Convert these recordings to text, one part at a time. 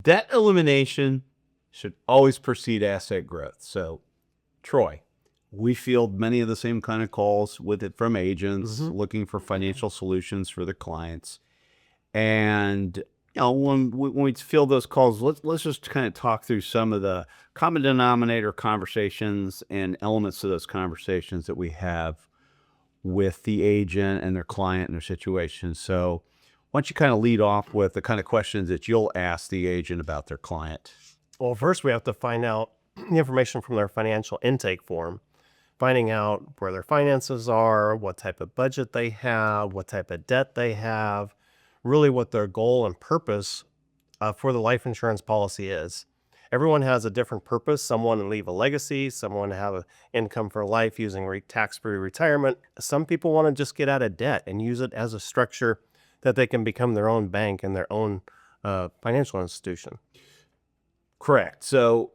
Debt elimination should always precede asset growth. So, Troy, we field many of the same kind of calls with it from agents looking for financial solutions for their clients. And when we field those calls, let's just kind of talk through some of the common denominator conversations and elements of those conversations that we have with the agent and their client and their situation. So why don't you kind of lead off with the kind of questions that you'll ask the agent about their client? Well, first we have to find out the information from their financial intake form, finding out where their finances are, what type of budget they have, what type of debt they have, really what their goal and purpose for the life insurance policy is. Everyone has a different purpose. Some want to leave a legacy. Some want to have an income for life using tax-free retirement. Some people want to just get out of debt and use it as a structure that they can become their own bank and their own financial institution. Correct. So,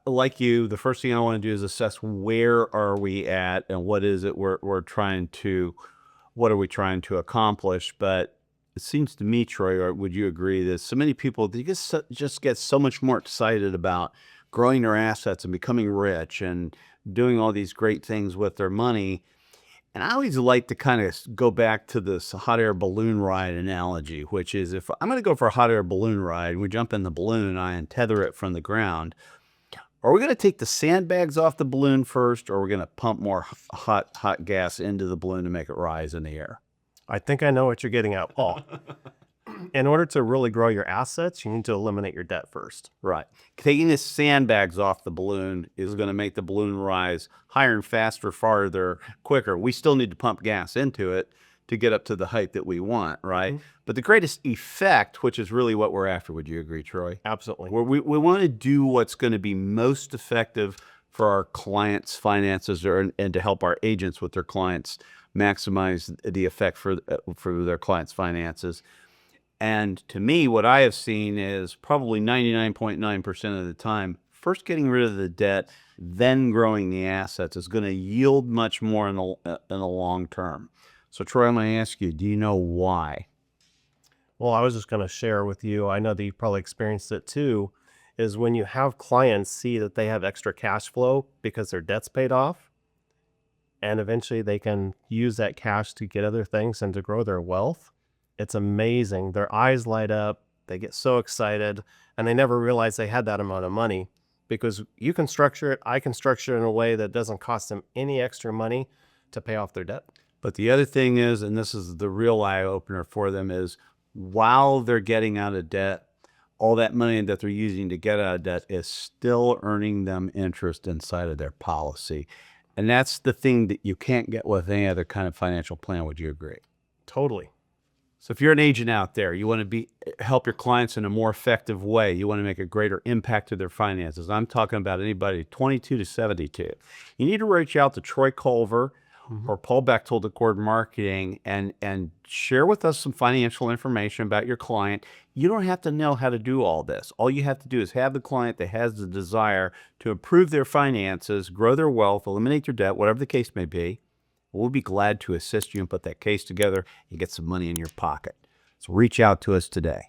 like you, the first thing I want to do is assess where are we at and what is it what are we trying to accomplish? But it seems to me, Troy, or would you agree that so many people, they just get so much more excited about growing their assets and becoming rich and doing all these great things with their money. And I always like to kind of go back to this hot air balloon ride analogy, which is if I'm going to go for a hot air balloon ride and we jump in the balloon and I untether it from the ground, are we going to take the sandbags off the balloon first, or are we going to pump more hot gas into the balloon to make it rise in the air? I think I know what you're getting at, Paul. In order to really grow your assets, you need to eliminate your debt first. Right. Taking the sandbags off the balloon is going to make the balloon rise higher and faster, farther, quicker. We still need to pump gas into it to get up to the height that we want, right? Mm-hmm. But the greatest effect, which is really what we're after, would you agree, Troy? Absolutely. We want to do what's going to be most effective for our clients' finances and to help our agents with their clients maximize the effect for their clients' finances. And to me, what I have seen is probably 99.9% of the time, first getting rid of the debt, then growing the assets is going to yield much more in the long term. So, Troy, I'm going to ask you, do you know why? Well, I was just going to share with you, I know that you've probably experienced it too, is when you have clients see that they have extra cash flow because their debt's paid off, and eventually they can use that cash to get other things and to grow their wealth. It's amazing. Their eyes light up. They get so excited, and they never realize they had that amount of money, because you can structure it. I can structure it in a way that doesn't cost them any extra money to pay off their debt. But the other thing is, and this is the real eye opener for them, is while they're getting out of debt, all that money that they're using to get out of debt is still earning them interest inside of their policy. And that's the thing that you can't get with any other kind of financial plan. Would you agree? Totally. So if you're an agent out there, you want to help your clients in a more effective way. You want to make a greater impact to their finances. I'm talking about anybody 22 to 72. You need to reach out to Troy Culver or Paul Bechtold at Cord Marketing and share with us some financial information about your client. You don't have to know how to do all this. All you have to do is have the client that has the desire to improve their finances, grow their wealth, eliminate their debt, whatever the case may be. We'll be glad to assist you and put that case together and get some money in your pocket. So reach out to us today.